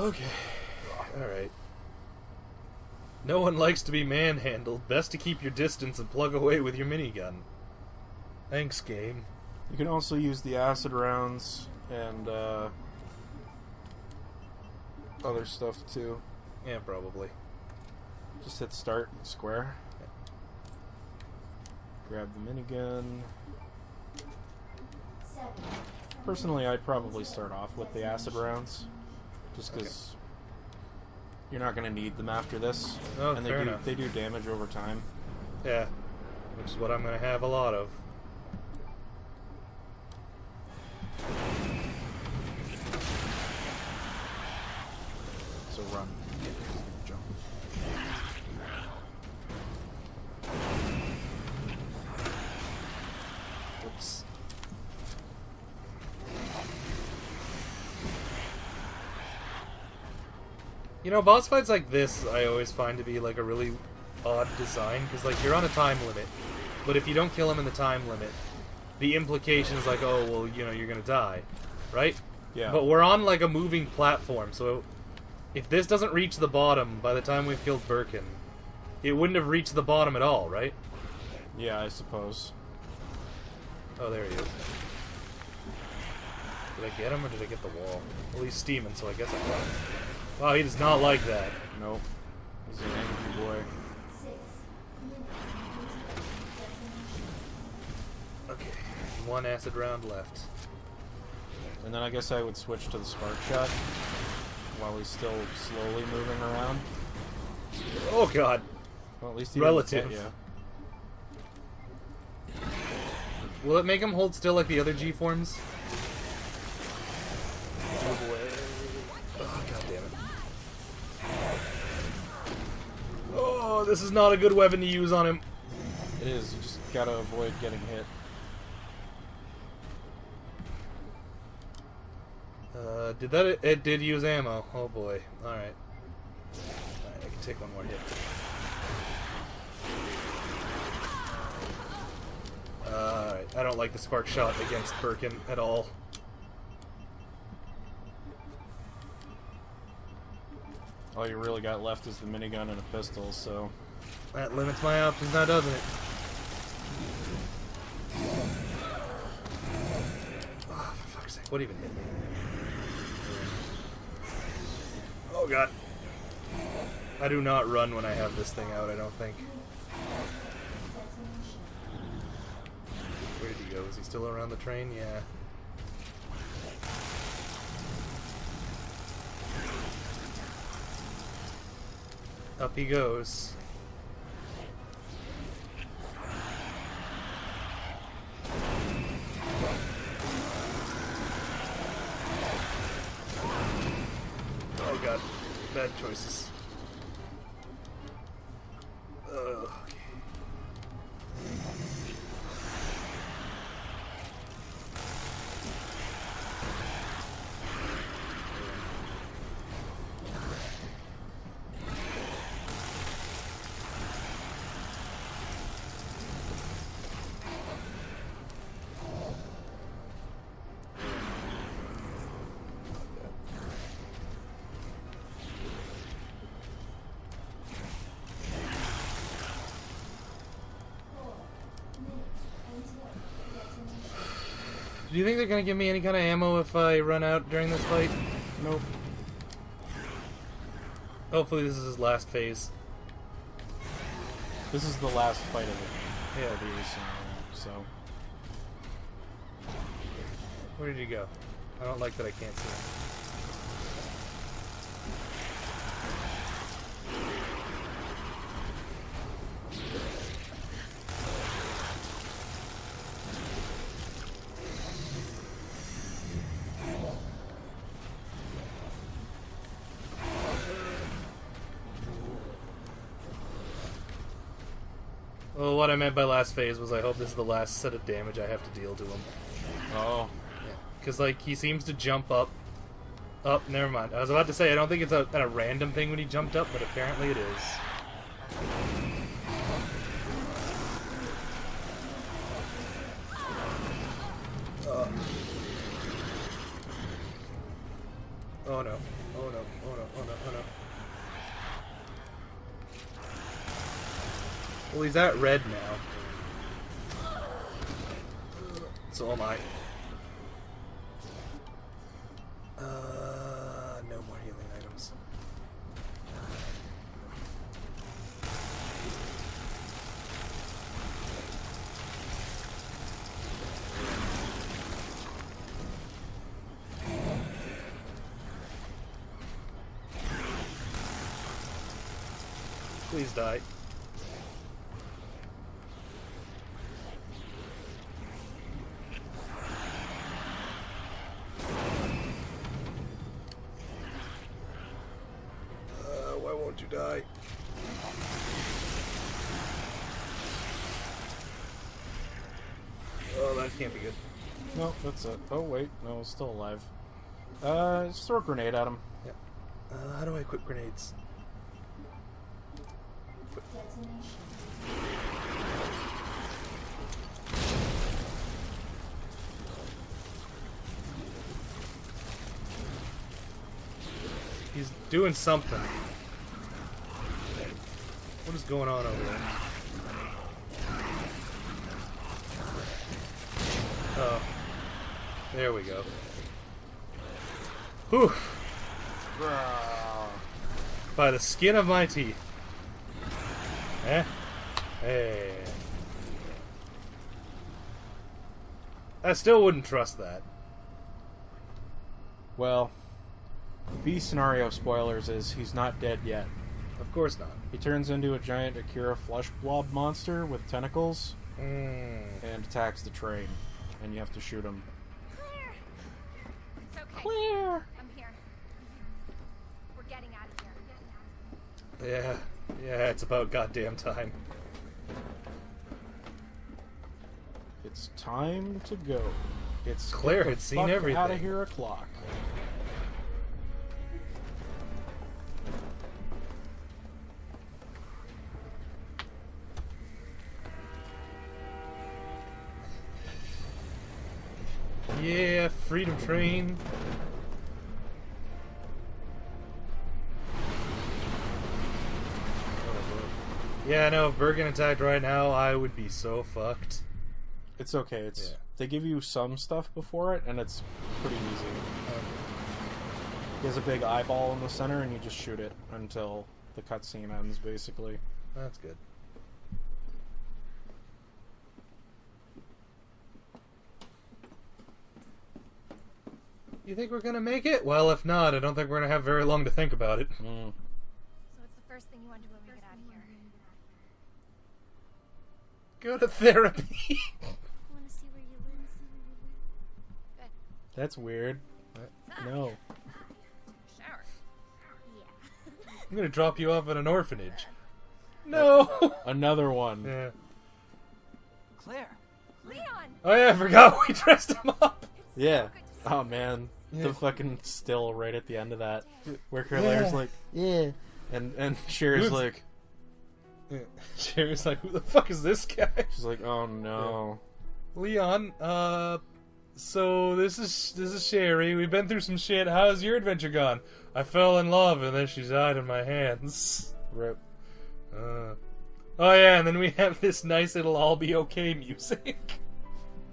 Okay. Alright. No one likes to be manhandled. Best to keep your distance and plug away with your minigun. Thanks, game. You can also use the acid rounds and other stuff too. Yeah, probably. Just hit start and square. Grab the minigun. Personally, I'd probably start off with the acid rounds, just because you're not going to need them after this, Oh, and fair enough. they do damage over time. Yeah, which is what I'm going to have a lot of. So run. Jump. Oops. You know, boss fights like this I always find to be like a really odd design, because like you're on a time limit, but if you don't kill him in the time limit, the implication is like, oh, well, you know, you're gonna die, right? Yeah. But we're on like a moving platform, so if this doesn't reach the bottom by the time we've killed Birkin, it wouldn't have reached the bottom at all, right? Yeah, I suppose. Oh, there he is. Did I get him or did I get the wall? Well, he's steaming, so I guess I got him. Wow, he does not like that. Nope. He's an angry boy. Okay, one acid round left. And then I guess I would switch to the spark shot while he's still slowly moving around. Oh god. Well, at least he Relative. didn't hit ya. Will it make him hold still like the other G forms? Move away. Oh god damn it. Oh, this is not a good weapon to use on him. It is. You just gotta avoid getting hit. It did use ammo. Oh boy. Alright. Alright, I can take one more hit. Alright, I don't like the spark shot against Birkin at all. All you really got left is the minigun and a pistol, so... That limits my options now, doesn't it? Oh, for fuck's sake, what even hit me? Oh god. I do not run when I have this thing out, I don't think. Where did he go? Is he still around the train? Yeah. Up he goes. Oh god, bad choices. Okay. Do you think they're gonna give me any kind of ammo if I run out during this fight? Nope. Hopefully this is his last phase. This is the last fight of it. Yeah. For the scenario, so... Where did he go? I don't like that I can't see him. Well, what I meant by last phase was I hope this is the last set of damage I have to deal to him. Oh. Yeah. Because, like, he seems to jump up. Oh, never mind. I was about to say, I don't think it's a random thing when he jumped up, but apparently it is. Oh no. Oh no. Oh no. Well, he's at red now. So am I. No more healing items. Please die. Why won't you die? Oh, that can't be good. No, that's it. Oh, wait. No, it's still alive. Just throw a grenade at him. Yep. How do I equip grenades? He's doing something. What is going on over there? Oh. There we go. Whew. By the skin of my teeth. Eh? Hey. I still wouldn't trust that. Well, B scenario spoilers is he's not dead yet. Of course not. He turns into a giant Akira flesh blob monster with tentacles and attacks the train, and you have to shoot him. Claire! It's okay. Claire! I'm here. We're getting out of here. Yeah, it's about goddamn time. It's time to go. It's Claire get the had seen fuck everything. Out of here o'clock. Yeah, freedom train. Yeah, no, if Bergen attacked right now, I would be so fucked. It's okay. It's Yeah. They give you some stuff before it, and it's pretty easy. He has a big eyeball in the center, and you just shoot it until the cutscene ends, basically. That's good. You think we're gonna make it? Well, if not, I don't think we're gonna have very long to think about it. So what's the first thing you want to do when we get out of here? Go to therapy. I want to see where you live. Good. That's weird. No. Shower. Yeah. I'm gonna drop you off at an orphanage. No. Another one. Yeah. Claire. Leon! Oh yeah, I forgot we dressed him up. Yeah. Good to see Oh man. Yeah. The fucking still right at the end of that, where Claire's like, yeah, and Cher's Who's- like, Sherry's like, who the fuck is this guy? she's like, oh no. Leon, so this is Sherry. We've been through some shit. How's your adventure gone? I fell in love and then she died in my hands. Rip. Oh yeah, and then we have this nice "It'll All Be Okay" music.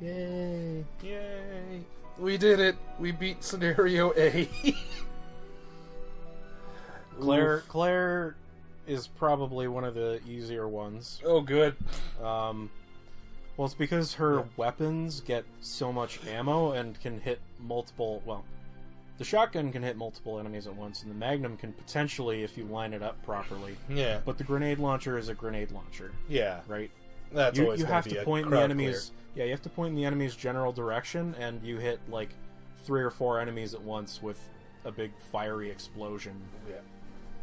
Yay. Yay! We did it. We beat scenario A. Claire is probably one of the easier ones. Oh, good. Well, it's because her weapons get so much ammo and can hit multiple... Well, the shotgun can hit multiple enemies at once, and the Magnum can potentially, if you line it up properly. Yeah. But the grenade launcher is a grenade launcher, Yeah. right? That's always You gonna have be to a point in the crowd enemy's... Yeah, you have to point in the enemy's general direction, and you hit, like, 3 or 4 enemies at once with a big fiery explosion. clear.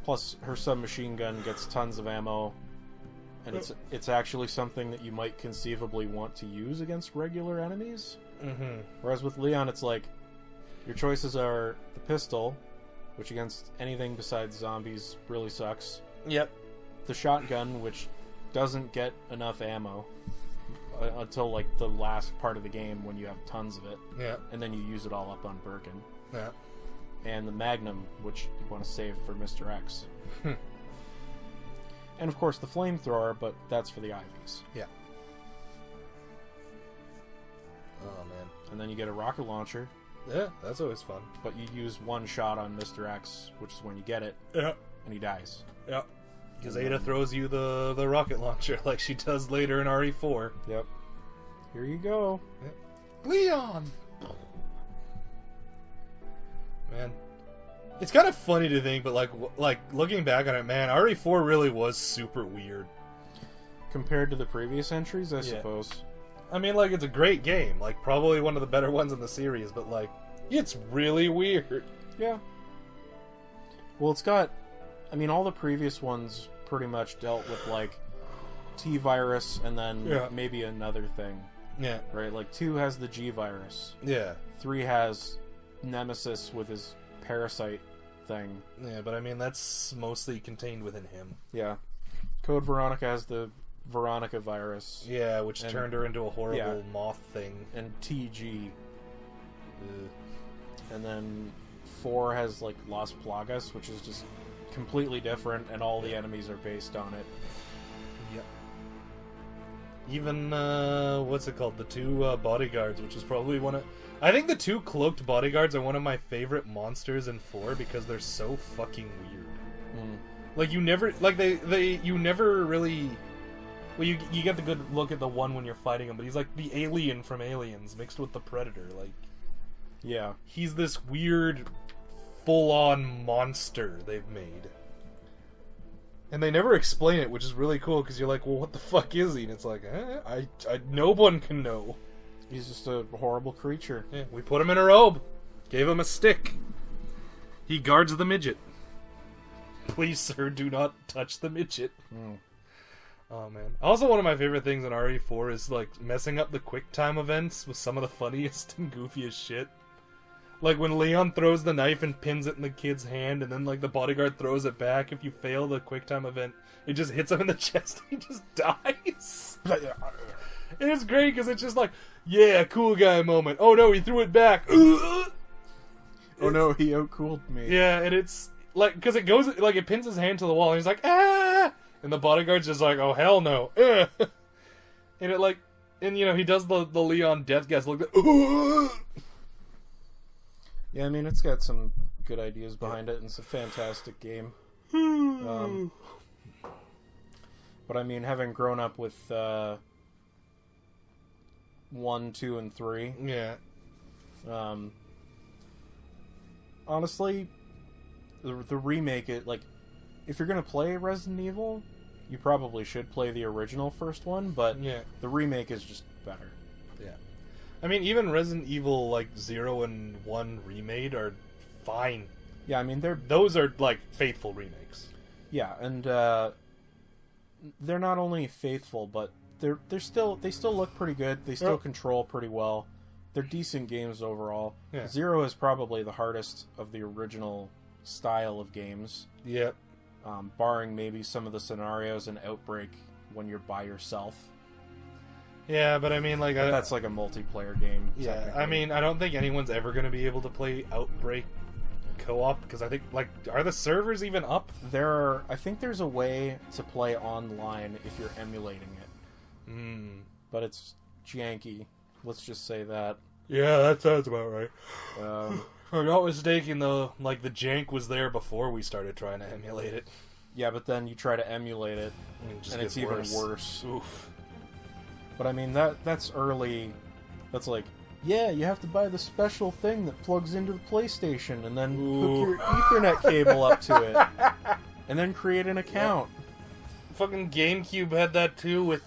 Plus, her submachine gun gets tons of ammo, and it's actually something that you might conceivably want to use against regular enemies. Yeah. Mm-hmm. Whereas with Leon, it's like, your choices are the pistol, which against anything besides zombies really sucks. Yep. The shotgun, which doesn't get enough ammo until, like, the last part of the game when you have tons of it. Yeah. And then you use it all up on Birkin. Yeah. And the Magnum, which you want to save for Mr. X. And of course the flamethrower, but that's for the Ivies. Yeah. Oh, man. And then you get a rocket launcher, Yeah, that's always fun. but you use one shot on Mr. X, which is when you get it, Yeah. and he dies. Yeah. Because Ada throws you the rocket launcher like she does later in RE4. Yep. Here you go. Leon! Man. It's kind of funny to think, but like looking back on it, man, RE4 really was super weird. Compared to the previous entries, I suppose. I mean, like, it's a great game. Like, probably one of the better ones in the series, but, like, it's really weird. Yeah. Well, it's got... I mean, all the previous ones pretty much dealt with, like, T-virus and then maybe another thing. Yeah. Right? Like, 2 has the G-virus. Yeah. 3 has Nemesis with his parasite thing. Yeah, but I mean, that's mostly contained within him. Yeah. Code Veronica has the Veronica virus. Yeah, which turned her into a horrible moth thing. And TG. And then 4 has, like, Las Plagas, which is just completely different, and all the enemies are based on it. Yep. Even, what's it called? The 2 bodyguards, which is probably one of... I think the 2 cloaked bodyguards are one of my favorite monsters in 4 because they're so fucking weird. Like, you never... Like, you never really... Well, you get the good look at the one when you're fighting him, but he's like the alien from Aliens mixed with the Predator. Like, yeah. He's this weird, full-on monster they've made. And they never explain it, which is really cool, because you're like, well, what the fuck is he? And it's like, no one can know. He's just a horrible creature. Yeah, we put him in a robe. Gave him a stick. He guards the midget. Please, sir, do not touch the midget. Oh, man. Also, one of my favorite things in RE4 is, like, messing up the QuickTime events with some of the funniest and goofiest shit. Like, when Leon throws the knife and pins it in the kid's hand, and then, like, the bodyguard throws it back. If you fail the QuickTime event, it just hits him in the chest and he just dies. And it's great, because it's just like, yeah, cool guy moment. Oh, no, he threw it back. Oh, no, he outcooled me. Yeah, and it's, like, because it goes, like, it pins his hand to the wall, and he's like, ah! And the bodyguard's just like, oh, hell no. And it, like, and, you know, he does the Leon death gas look. Yeah, I mean, it's got some good ideas behind it, and it's a fantastic game. But, I mean, having grown up with 1, 2, and 3... Yeah. Honestly, the remake, like, if you're going to play Resident Evil, you probably should play the original first one, but the remake is just better. Yeah. I mean, even Resident Evil, like, 0 and 1 remade are fine. Yeah, I mean, those are, like, faithful remakes. Yeah, and they're not only faithful, but they still look pretty good. They still control pretty well. They're decent games overall. Yeah. 0 is probably the hardest of the original style of games. Yep. Barring maybe some of the scenarios in Outbreak when you're by yourself. Yeah, but I mean, like... that's like a multiplayer game. Yeah, I mean, I don't think anyone's ever going to be able to play Outbreak co-op, because I think, like, are the servers even up? I think there's a way to play online if you're emulating it. But it's janky. Let's just say that. Yeah, that sounds about right. If I'm not mistaken, though, like, the jank was there before we started trying to emulate it. Yeah, but then you try to emulate it, and it's even worse. Oof. But I mean, that's early. That's like, yeah, you have to buy the special thing that plugs into the PlayStation, and then hook your Ethernet cable up to it, and then create an account. Fucking GameCube had that too with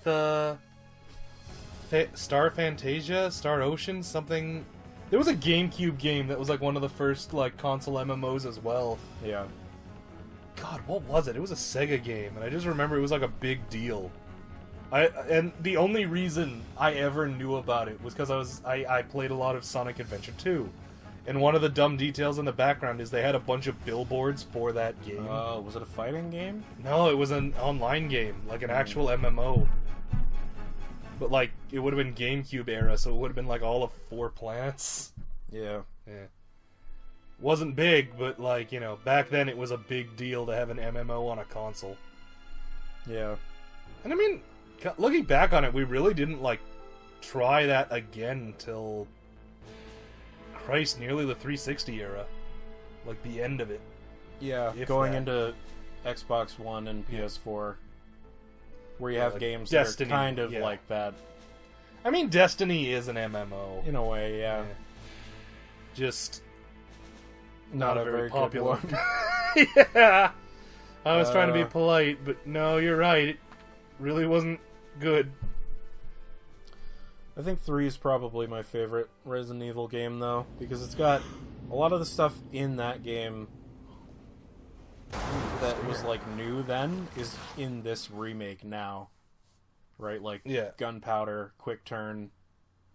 Star Fantasia, Star Ocean, something. There was a GameCube game that was like one of the first like console MMOs as well. Yeah. God, what was it? It was a Sega game, and I just remember it was like a big deal. And the only reason I ever knew about it was because I played a lot of Sonic Adventure 2. And one of the dumb details in the background is they had a bunch of billboards for that game. Was it a fighting game? No, it was an online game, like an actual MMO. But like, it would have been GameCube era, so it would have been like all of 4 planets. Yeah. Yeah. Wasn't big, but like, you know, back then it was a big deal to have an MMO on a console. Yeah. And I mean, looking back on it, we really didn't, like, try that again until, Christ, nearly the 360 era. Like, the end of it. Yeah, If going that. into Xbox One and PS4, where you have like games Destiny, that are kind of yeah. like that. I mean, Destiny is an MMO. In a way, yeah. Just Not a very popular good one. Yeah. I was trying to be polite, but no, you're right. It really wasn't good. I think 3 is probably my favorite Resident Evil game, though, because it's got a lot of the stuff in that game that was, like, new then is in this remake now. Right? Like, Yeah. gunpowder, quick turn,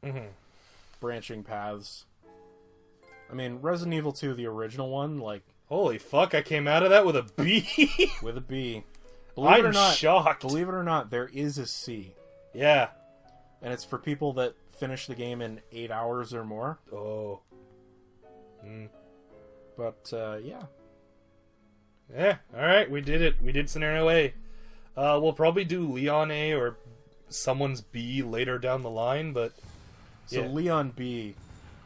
Mm-hmm. branching paths. I mean, Resident Evil 2, the original one, like, Holy fuck, I came out of that with a B. with a B. Believe it or I'm not, shocked. Believe it or not, there is a C. Yeah. And it's for people that finish the game in 8 hours or more. Oh. But, yeah. Yeah, alright, we did it. We did Scenario A. We'll probably do Leon A or someone's B later down the line, but... So yeah. Leon B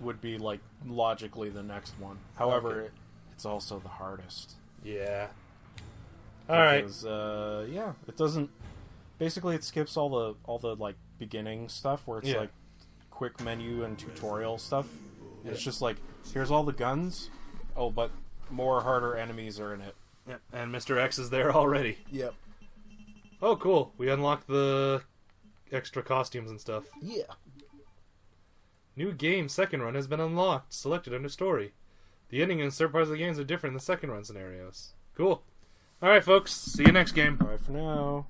would be, like, logically the next one. However, Okay. it's also the hardest. Yeah. Alright. Because, yeah, it doesn't... Basically, it skips all the like, beginning stuff, where it's, Yeah. like, quick menu and tutorial stuff. And it's Yeah. just like, here's all the guns. Oh, but more harder enemies are in it. Yep, and Mr. X is there already. Yep. Oh, cool. We unlocked the extra costumes and stuff. Yeah. New game second run has been unlocked. Selected under story. The ending and certain parts of the games are different in the second run scenarios. Cool. Alright, folks. See you next game. Bye for now.